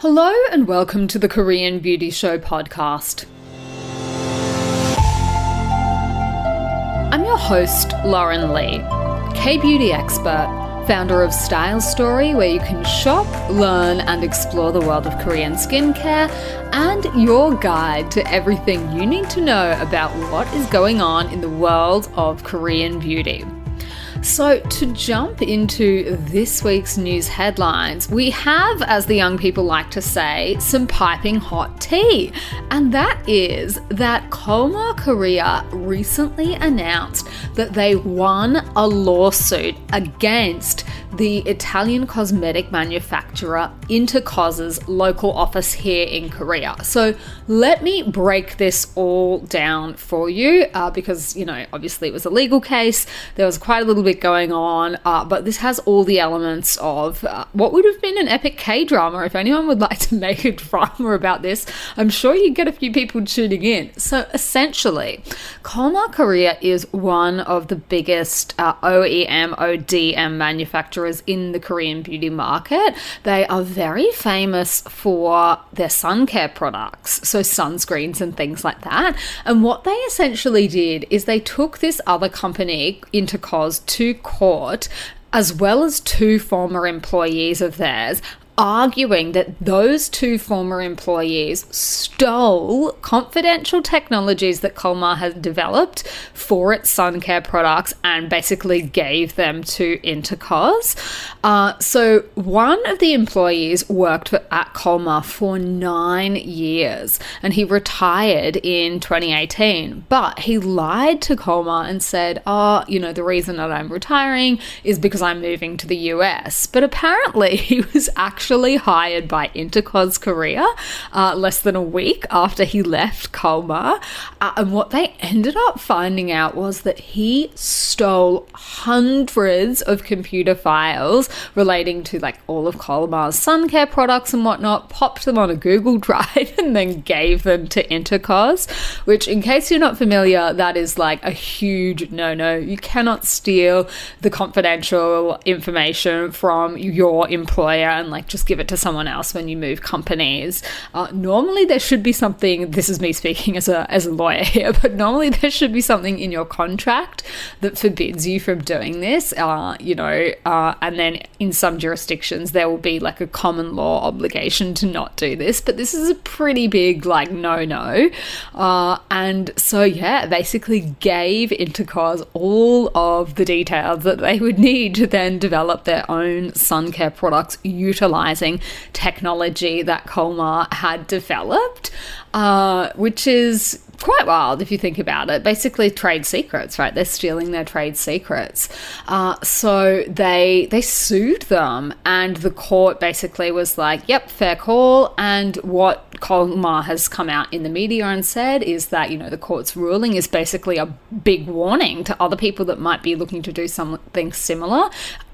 Hello and welcome to the Korean Beauty Show podcast. I'm your host, Lauren Lee, K-beauty expert, founder of Style Story, where you can shop, learn and explore the world of Korean skincare, and your guide to everything you need to know about what is going on in the world of Korean beauty. So to jump into this week's news headlines, we have, as the young people like to say, some piping hot tea. And that is that Kolmar Korea recently announced that they won a lawsuit against the Italian cosmetic manufacturer Intercos's local office here in Korea. So let me break this all down for you because, obviously it was a legal case. There was quite a little bit going on, but this has all the elements of what would have been an epic K-drama. If anyone would like to make a drama about this, I'm sure you'd get a few people tuning in. So essentially, Kolmar Korea is one of the biggest OEM, ODM manufacturers in the Korean beauty market. They are very famous for their sun care products, so sunscreens and things like that. And what they essentially did is they took this other company, Intercos, to court, as well as two former employees of theirs, arguing that those two former employees stole confidential technologies that Kolmar had developed for its sun care products and basically gave them to Intercos. So one of the employees worked at Kolmar for 9 years and he retired in 2018, but he lied to Kolmar and said, the reason that I'm retiring is because I'm moving to the US. But apparently he was actually hired by Intercos Korea less than a week after he left Kolmar. And what they ended up finding out was that he stole hundreds of computer files relating to all of Kolmar's sun care products and whatnot, popped them on a Google Drive and then gave them to Intercos, which, in case you're not familiar, that is a huge no-no. You cannot steal the confidential information from your employer and just give it to someone else when you move companies. Normally there should be something, this is me speaking as a lawyer here, but normally there should be something in your contract that forbids you from doing this, and then in some jurisdictions there will be a common law obligation to not do this, but this is a pretty big no-no. And so basically gave Intercos all of the details that they would need to then develop their own sun care products utilizing technology that Kolmar had developed, which is quite wild if you think about it. Basically trade secrets, right? They're stealing their trade secrets. So they sued them and the court basically was yep, fair call. And what Kolmar has come out in the media and said is that, the court's ruling is basically a big warning to other people that might be looking to do something similar.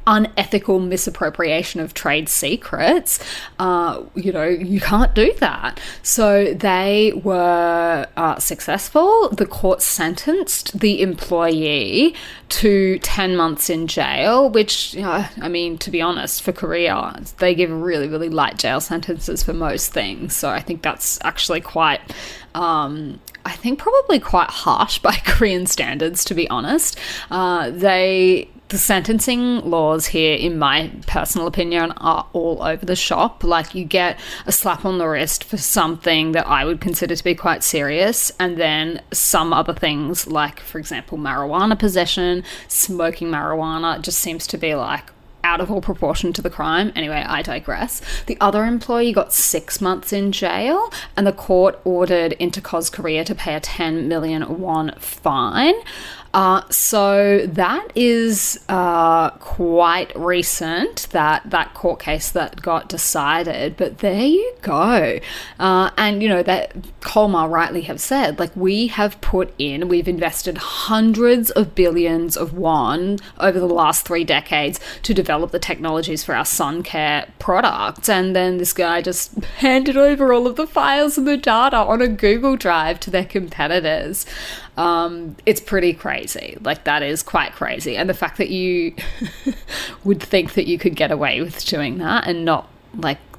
Unethical misappropriation of trade secrets, you can't do that. So they were successful. The court sentenced the employee to 10 months in jail, which, to be honest, for Korea, they give really, really light jail sentences for most things. So I think that's actually quite, probably quite harsh by Korean standards, to be honest. The sentencing laws here, in my personal opinion, are all over the shop. You get a slap on the wrist for something that I would consider to be quite serious, and then some other things for example, marijuana possession, smoking marijuana just seems to be out of all proportion to the crime. Anyway, I digress. The other employee got 6 months in jail, and the court ordered Intercos Korea to pay a 10 million won fine. So that is quite recent, that court case that got decided, but there you go. And that Kolmar rightly have said, we've invested hundreds of billions of won over the last 3 decades to develop the technologies for our sun care products, and then this guy just handed over all of the files and the data on a Google Drive to their competitors. It's pretty crazy. That is quite crazy. And the fact that you would think that you could get away with doing that and not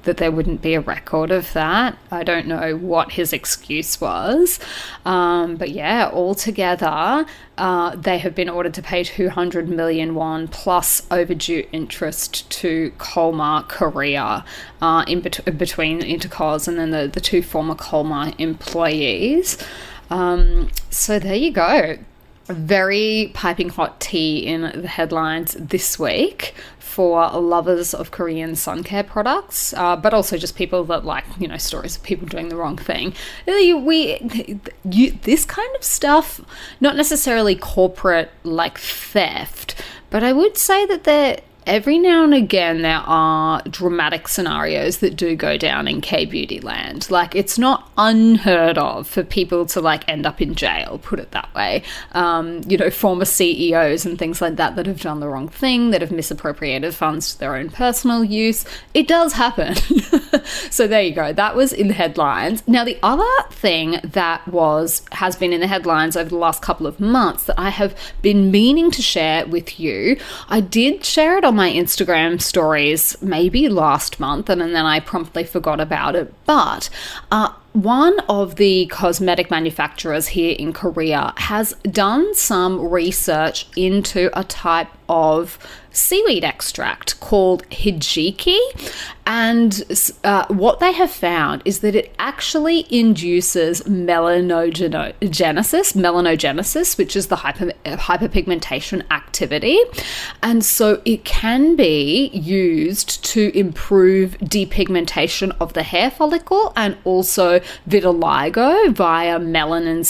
that there wouldn't be a record of that. I don't know what his excuse was. But yeah, altogether, they have been ordered to pay 200 million won plus overdue interest to Kolmar Korea between Intercos and then the two former Kolmar employees. So there you go. Very piping hot tea in the headlines this week for lovers of Korean sun care products, but also just people that like, stories of people doing the wrong thing. This kind of stuff, not necessarily corporate like theft, but I would say that every now and again there are dramatic scenarios that do go down in K-beauty land. Like, it's not unheard of for people to like end up in jail, put it that way. Former CEOs and things like that have done the wrong thing, that have misappropriated funds to their own personal use. It does happen. So there you go. That was in the headlines. Now, the other thing that has been in the headlines over the last couple of months that I have been meaning to share with you, I did share it on my Instagram stories maybe last month, and then I promptly forgot about it. But one of the cosmetic manufacturers here in Korea has done some research into a type of seaweed extract called hijiki, and what they have found is that it actually induces melanogenesis, which is the hyperpigmentation activity, and so it can be used to improve depigmentation of the hair follicle and also vitiligo via melanin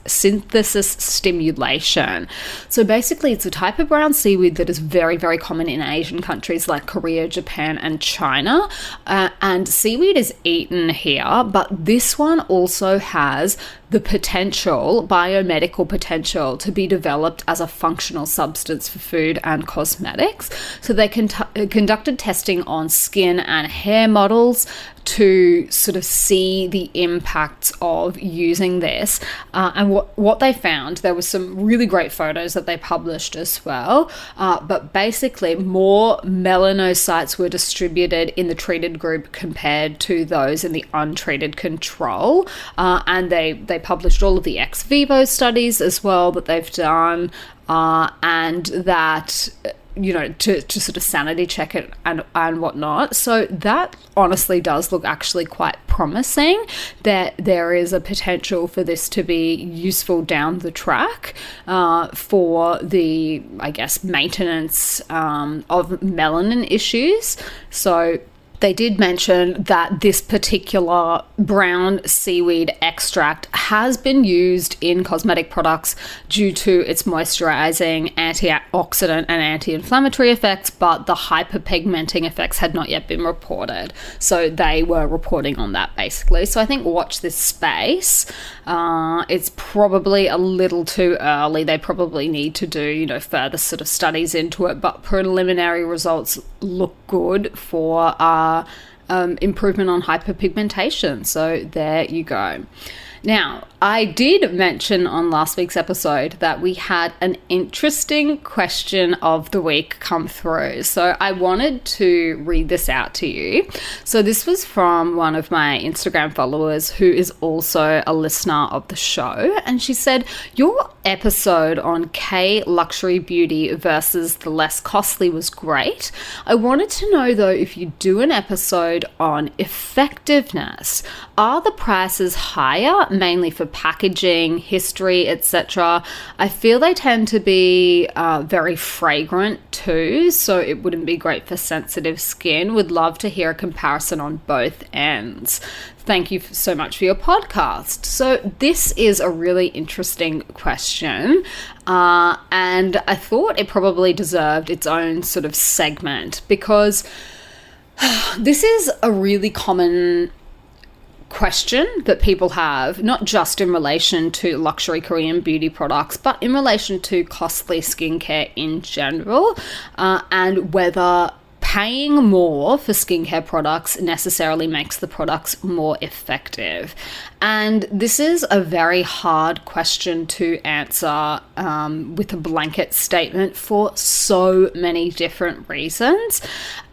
synthesis stimulation. So basically, it's a type of brown seaweed that is very, very common in Asian countries like Korea, Japan, and China. And seaweed is eaten here, but this one also has the biomedical potential to be developed as a functional substance for food and cosmetics. So they conducted testing on skin and hair models to sort of see the impacts of using this. And what they found, there was some really great photos that they published as well. But basically, more melanocytes were distributed in the treated group compared to those in the untreated control. And they published all of the ex vivo studies as well that they've done, and that to sort of sanity check it and whatnot. So that honestly does look actually quite promising, that there is a potential for this to be useful down the track for the, I guess, maintenance of melanin issues. So they did mention that this particular brown seaweed extract has been used in cosmetic products due to its moisturizing, antioxidant, and anti-inflammatory effects, but the hyperpigmenting effects had not yet been reported. So they were reporting on that, basically. So I think watch this space. It's probably a little too early. They probably need to do, further sort of studies into it, but preliminary results look good for improvement on hyperpigmentation. So there you go. Now, I did mention on last week's episode that we had an interesting question of the week come through. So I wanted to read this out to you. So this was from one of my Instagram followers who is also a listener of the show. And she said, your episode on K luxury beauty versus the less costly was great. I wanted to know though, if you do an episode on effectiveness, are the prices higher, mainly for packaging, history, etc.? I feel they tend to be very fragrant too, so it wouldn't be great for sensitive skin. Would love to hear a comparison on both ends. Thank you so much for your podcast. So this is a really interesting question, and I thought it probably deserved its own sort of segment, because this is a really common question that people have, not just in relation to luxury Korean beauty products, but in relation to costly skincare in general, and whether paying more for skincare products necessarily makes the products more effective. And this is a very hard question to answer with a blanket statement for so many different reasons.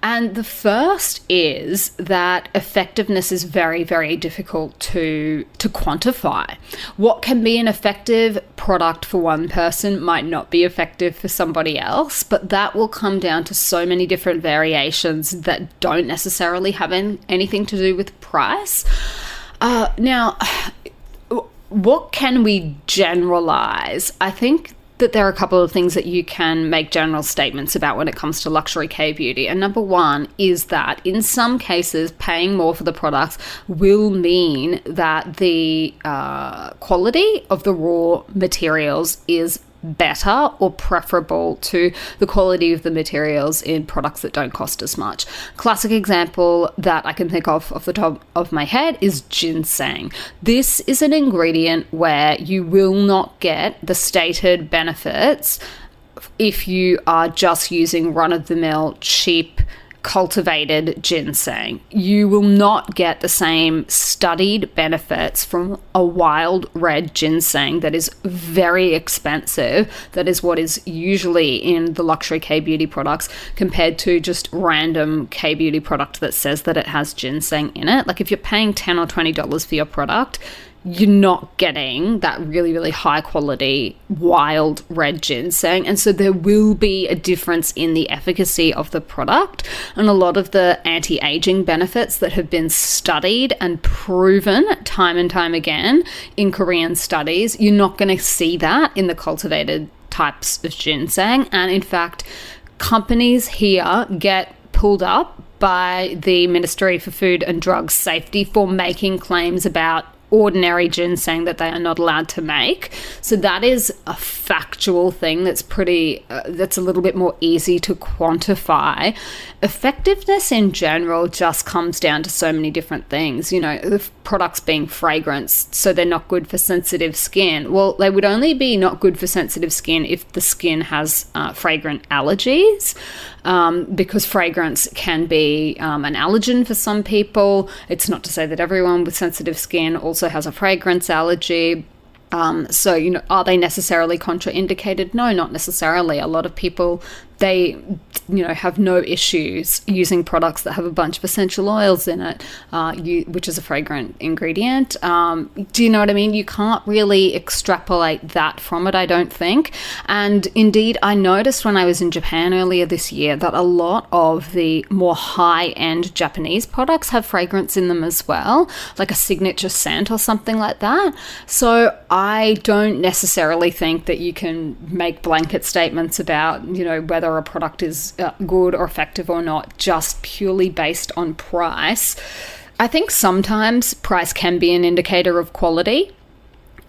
And the first is that effectiveness is very, very difficult to quantify. What can be an effective product for one person might not be effective for somebody else, but that will come down to so many different variations that don't necessarily have anything to do with price. Now, what can we generalize? I think that there are a couple of things that you can make general statements about when it comes to luxury K-beauty. And number one is that in some cases, paying more for the products will mean that the quality of the raw materials is better or preferable to the quality of the materials in products that don't cost as much. Classic example that I can think of off the top of my head is ginseng. This is an ingredient where you will not get the stated benefits if you are just using run-of-the-mill cheap cultivated ginseng. You will not get the same studied benefits from a wild red ginseng that is very expensive, that is what is usually in the luxury K-beauty products, compared to just random K-beauty product that says that it has ginseng in it. Like if you're paying $10 or $20 for your product, you're not getting that really, really high quality wild red ginseng. And so there will be a difference in the efficacy of the product. And a lot of the anti-aging benefits that have been studied and proven time and time again in Korean studies, you're not going to see that in the cultivated types of ginseng. And in fact, companies here get pulled up by the Ministry for Food and Drug Safety for making claims about ordinary ginseng that they are not allowed to make. So that is a factual thing that's that's a little bit more easy to quantify. Effectiveness in general just comes down to so many different things. You know, the products being fragrance, so they're not good for sensitive skin. Well, they would only be not good for sensitive skin if the skin has fragrant allergies, because fragrance can be an allergen for some people. It's not to say that everyone with sensitive skin also has a fragrance allergy. So, you know, are they necessarily contraindicated? No, not necessarily. A lot of people, they, you know, have no issues using products that have a bunch of essential oils in it, which is a fragrant ingredient. Do you know what I mean? You can't really extrapolate that from it, I don't think. And indeed, I noticed when I was in Japan earlier this year that a lot of the more high-end Japanese products have fragrance in them as well, like a signature scent or something like that. So I don't necessarily think that you can make blanket statements about, you know, whether a product is good or effective or not, just purely based on price. I think sometimes price can be an indicator of quality.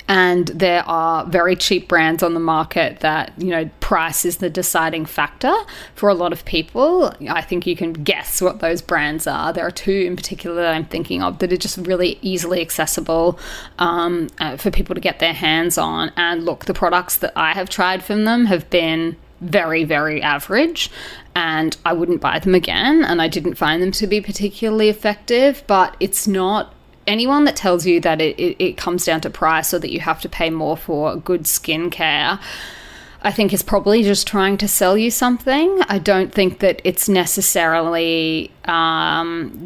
And there are very cheap brands on the market that, you know, price is the deciding factor for a lot of people. I think you can guess what those brands are. There are two in particular that I'm thinking of that are just really easily accessible for people to get their hands on. And look, the products that I have tried from them have been very, very average, and I wouldn't buy them again, and I didn't find them to be particularly effective. But it's not anyone that tells you that it comes down to price or that you have to pay more for good skincare, I think is probably just trying to sell you something. I don't think that it's necessarily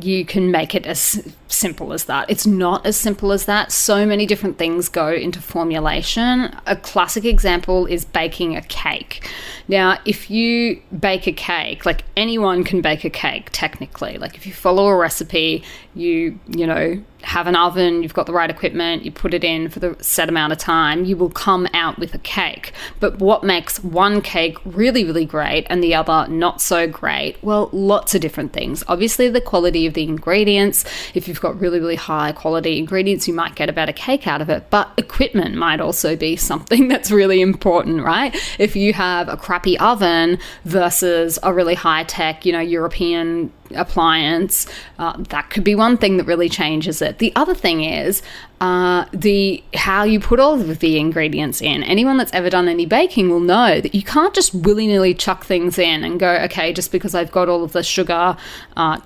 you can make it as simple as that. It's not as simple as that. So many different things go into formulation. A classic example is baking a cake. Now, if you bake a cake, like anyone can bake a cake technically. Like if you follow a recipe, you know, have an oven, you've got the right equipment, you put it in for the set amount of time, you will come out with a cake. But what makes one cake really, really great and the other not so great? Well, lots of different things. Obviously, the quality of the ingredients. If you've got really, really high quality ingredients, you might get a better cake out of it. But equipment might also be something that's really important, right? If you have a crappy oven versus a really high-tech, you know, European appliance. That could be one thing that really changes it. The other thing is how you put all of the ingredients in. Anyone that's ever done any baking will know that you can't just willy-nilly chuck things in and go, okay, just because I've got all of the sugar,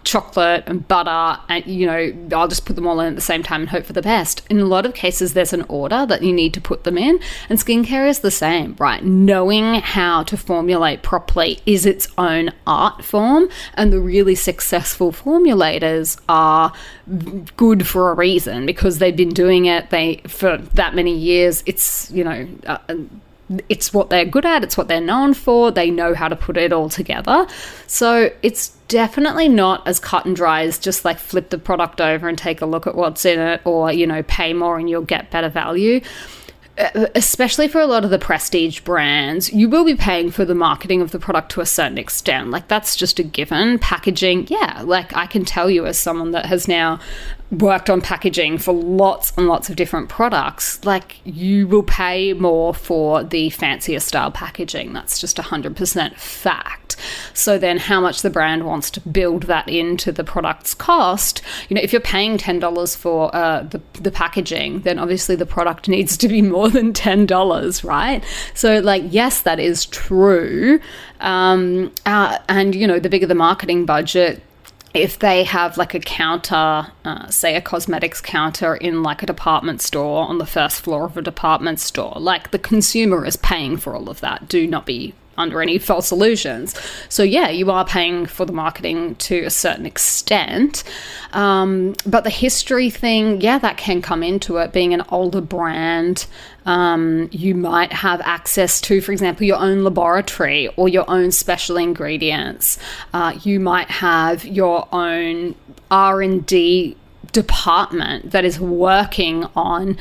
chocolate and butter, and I'll just put them all in at the same time and hope for the best. In a lot of cases, there's an order that you need to put them in, and skincare is the same, right? Knowing how to formulate properly is its own art form, and the really successful formulators are good for a reason, because they've been doing it for that many years. It's it's what they're good at, it's what they're known for, they know how to put it all together. So it's definitely not as cut and dry as just like flip the product over and take a look at what's in it, or pay more and you'll get better value. Especially for a lot of the prestige brands, you will be paying for the marketing of the product to a certain extent. Like, that's just a given. Packaging, yeah, like I can tell you as someone that has now worked on packaging for lots and lots of different products, like, you will pay more for the fancier style packaging. That's just 100% fact. So then how much the brand wants to build that into the product's cost, if you're paying $10 for the packaging, then obviously the product needs to be more than $10, right? So yes, that is true. And the bigger the marketing budget, if they have like a counter, say a cosmetics counter in like a department store on the first floor of a department store, like, the consumer is paying for all of that. Do not be under any false illusions. So yeah, you are paying for the marketing to a certain extent. But the history thing, yeah, that can come into it. Being an older brand, you might have access to, for example, your own laboratory or your own special ingredients. You might have your own R&D department that is working on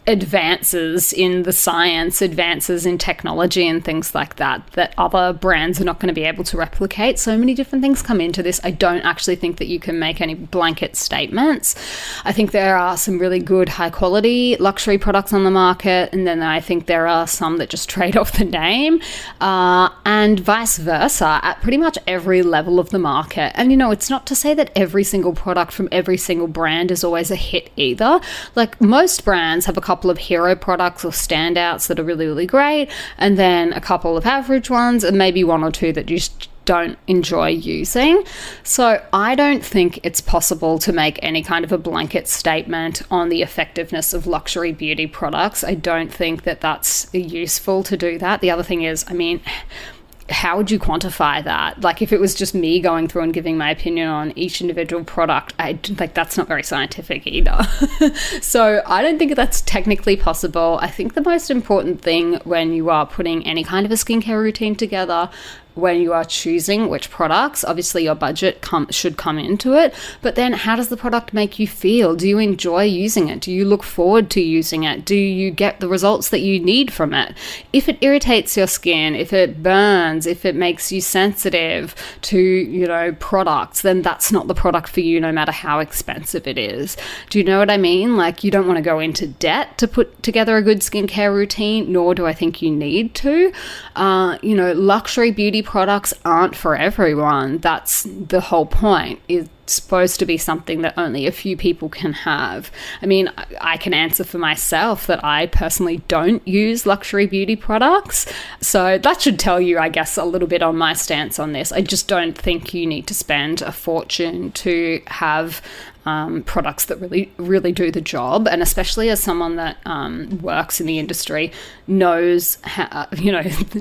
advances in the science, advances in technology and things like that other brands are not going to be able to replicate. So many different things come into this. I don't actually think that you can make any blanket statements. I think there are some really good high quality luxury products on the market, and then I think there are some that just trade off the name, and vice versa at pretty much every level of the market. And it's not to say that every single product from every single brand is always a hit either. Like, most brands have a couple of hero products or standouts that are really, really great, and then a couple of average ones, and maybe one or two that you just don't enjoy using. So I don't think it's possible to make any kind of a blanket statement on the effectiveness of luxury beauty products. I don't think that that's useful to do that. The other thing is, how would you quantify that? Like, if it was just me going through and giving my opinion on each individual product, that's not very scientific either. So I don't think that's technically possible. I think the most important thing when you are putting any kind of a skincare routine together, when you are choosing which products, obviously your budget should come into it, but then how does the product make you feel? Do you enjoy using it? Do you look forward to using it? Do you get the results that you need from it? If it irritates your skin, if it burns, if it makes you sensitive to, products, then that's not the product for you, no matter how expensive it is. Do you know what I mean? Like, you don't want to go into debt to put together a good skincare routine, nor do I think you need to. Luxury beauty products aren't for everyone. That's the whole point. It's supposed to be something that only a few people can have. I can answer for myself that I personally don't use luxury beauty products. So that should tell you, I guess, a little bit on my stance on this. I just don't think you need to spend a fortune to have products that really, really do the job. And especially as someone that works in the industry, knows how,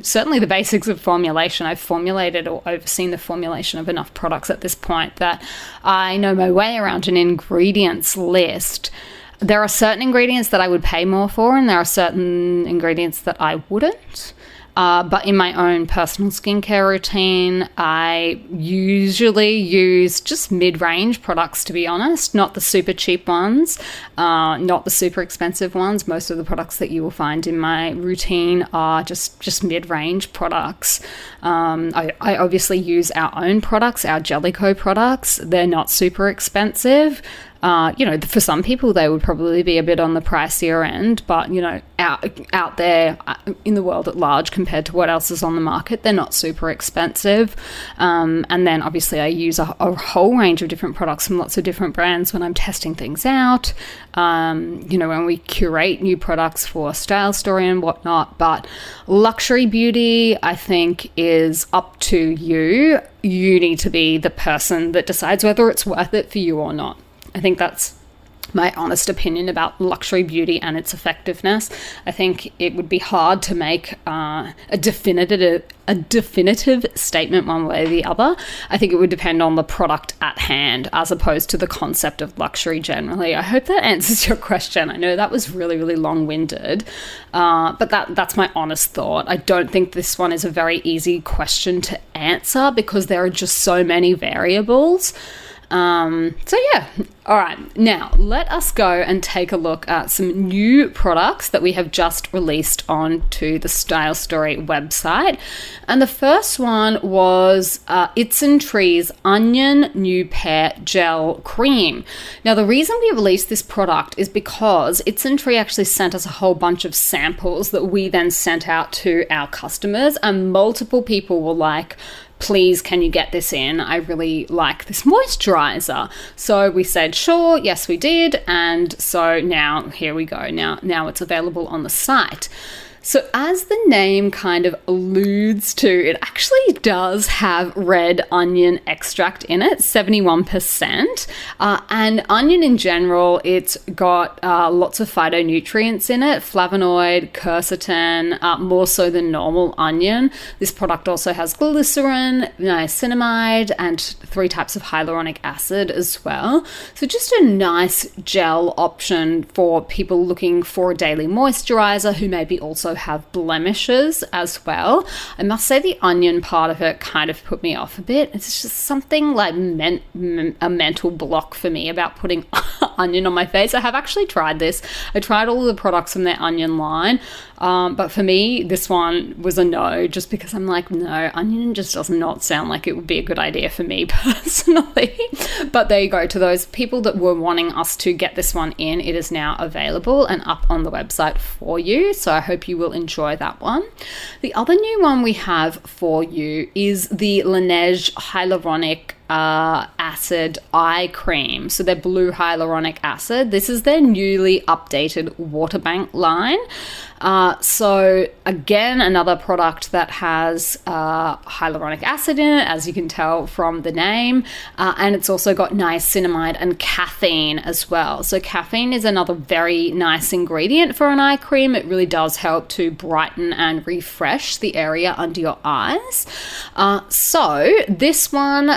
certainly the basics of formulation. I've formulated or overseen the formulation of enough products at this point that I know my way around an ingredients list. There are certain ingredients that I would pay more for, and there are certain ingredients that I wouldn't. But in my own personal skincare routine, I usually use just mid-range products, to be honest, not the super cheap ones, not the super expensive ones. Most of the products that you will find in my routine are just mid-range products. I obviously use our own products, our Jellicoe products. They're not super expensive. For some people, they would probably be a bit on the pricier end, but, out there in the world at large compared to what else is on the market, they're not super expensive. And then obviously I use a whole range of different products from lots of different brands when I'm testing things out, when we curate new products for Style Story and whatnot. But luxury beauty, I think, is up to you. You need to be the person that decides whether it's worth it for you or not. I think that's my honest opinion about luxury beauty and its effectiveness. I think it would be hard to make a definitive statement one way or the other. I think it would depend on the product at hand as opposed to the concept of luxury generally. I hope that answers your question. I know that was really, really long-winded, but that's my honest thought. I don't think this one is a very easy question to answer because there are just so many variables. All right, now let us go and take a look at some new products that we have just released onto the Style Story website. And the first one was Isntree's Onion Newpair Gel Cream. Now, the reason we released this product is because Isntree actually sent us a whole bunch of samples that we then sent out to our customers, and multiple people were like, please, can you get this in? I really like this moisturizer. So we said, sure, yes, we did. And so now here we go. Now it's available on the site. So as the name kind of alludes to, it actually does have red onion extract in it, 71%. And onion in general, it's got lots of phytonutrients in it, flavonoid, quercetin, more so than normal onion. This product also has glycerin, niacinamide, and 3 types of hyaluronic acid as well. So just a nice gel option for people looking for a daily moisturizer who maybe also have blemishes as well. I must say the onion part of it kind of put me off a bit. It's just something like a mental block for me about putting onion on my face. I have actually tried this. I tried all of the products from their onion line, but for me, this one was a no, just because I'm like, no, onion just does not sound like it would be a good idea for me personally. But there you go. To those people that were wanting us to get this one in, it is now available and up on the website for you. So I hope you will enjoy that one. The other new one we have for you is the Laneige Hyaluronic acid eye cream. So their blue hyaluronic acid. This is their newly updated water bank line. So again, another product that has hyaluronic acid in it, as you can tell from the name, and it's also got niacinamide and caffeine as well. So caffeine is another very nice ingredient for an eye cream. It really does help to brighten and refresh the area under your eyes. So this one,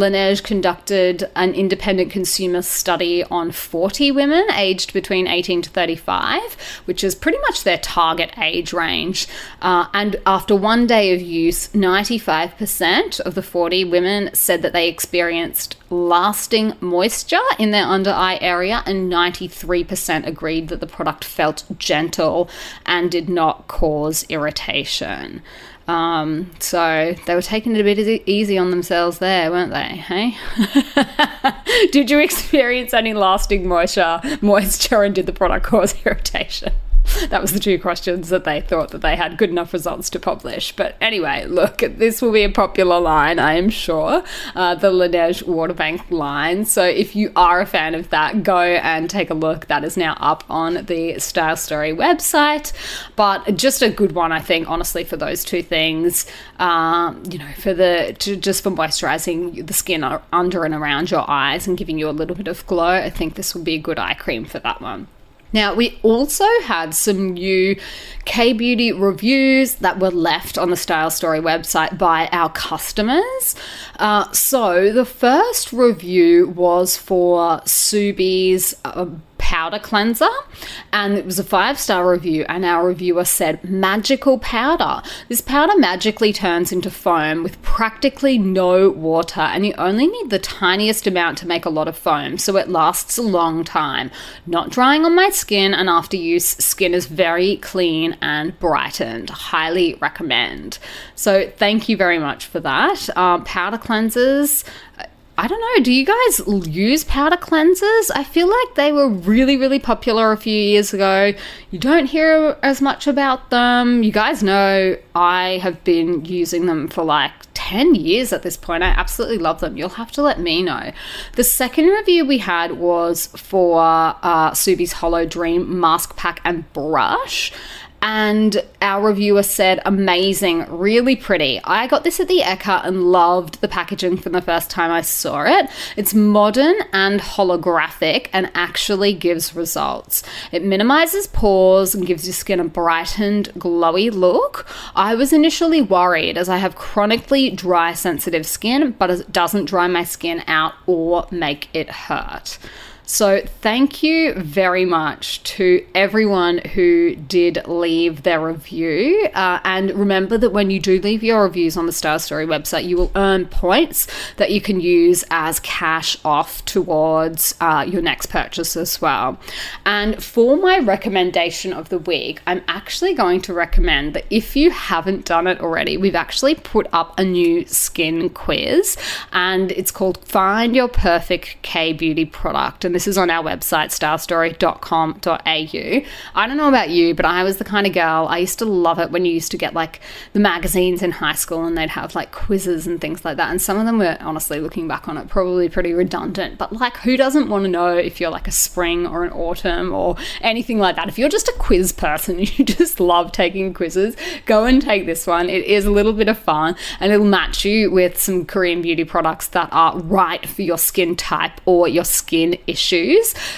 Laneige conducted an independent consumer study on 40 women aged between 18 to 35, which is pretty much their target age range. And after one day of use, 95% of the 40 women said that they experienced lasting moisture in their under eye area, and 93% agreed that the product felt gentle and did not cause irritation. So they were taking it a bit easy on themselves there, weren't they? Hey, did you experience any lasting moisture, and did the product cause irritation? That was the 2 questions that they thought that they had good enough results to publish. But anyway, look, this will be a popular line, I am sure, the Laneige Water Bank line. So if you are a fan of that, go and take a look. That is now up on the Style Story website. But just a good one, I think, honestly, for those 2 things. Just for moisturizing the skin under and around your eyes and giving you a little bit of glow, I think this will be a good eye cream for that one. Now, we also had some new K-beauty reviews that were left on the Style Story website by our customers. So the first review was for Subi's powder cleanser, and it was a 5-star review, and our reviewer said, magical powder. This powder magically turns into foam with practically no water, and you only need the tiniest amount to make a lot of foam, so it lasts a long time. Not drying on my skin, and after use, skin is very clean and brightened. Highly recommend. So thank you very much for that. Powder cleansers, I don't know, do you guys use powder cleansers? I feel like they were really, really popular a few years ago. You don't hear as much about them. You guys know I have been using them for like 10 years at this point. I absolutely love them. You'll have to let me know. The second review we had was for Subi's Holo Dream Mask Pack and Brush. And our reviewer said, amazing, really pretty. I got this at the Ecca and loved the packaging from the first time I saw it. It's modern and holographic and actually gives results. It minimizes pores and gives your skin a brightened, glowy look. I was initially worried as I have chronically dry, sensitive skin, but it doesn't dry my skin out or make it hurt. So thank you very much to everyone who did leave their review. And remember that when you do leave your reviews on the Style Story website, you will earn points that you can use as cash off towards your next purchase as well. And for my recommendation of the week, I'm actually going to recommend that if you haven't done it already, we've actually put up a new skin quiz, and it's called Find Your Perfect K-Beauty Product. And this is on our website, stylestory.com.au. I don't know about you, but I was the kind of girl, I used to love it when you used to get like the magazines in high school and they'd have like quizzes and things like that. And some of them were, honestly, looking back on it, probably pretty redundant. But like, who doesn't want to know if you're like a spring or an autumn or anything like that? If you're just a quiz person, you just love taking quizzes, go and take this one. It is a little bit of fun and it'll match you with some Korean beauty products that are right for your skin type or your skin issue.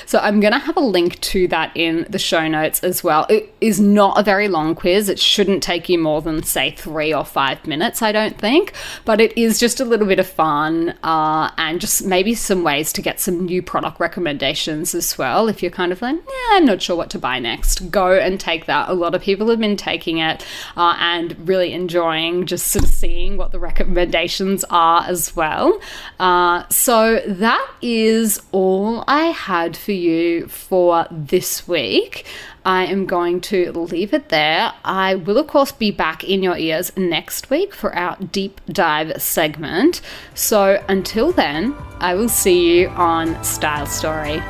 So I'm going to have a link to that in the show notes as well. It is not a very long quiz. It shouldn't take you more than, say, 3 or 5 minutes, I don't think. But it is just a little bit of fun and just maybe some ways to get some new product recommendations as well. If you're kind of like, yeah, I'm not sure what to buy next, go and take that. A lot of people have been taking it and really enjoying just sort of seeing what the recommendations are as well. So that is all I had for you for this week. I am going to leave it there. I will, of course, be back in your ears next week for our deep dive segment. So until then, I will see you on Style Story.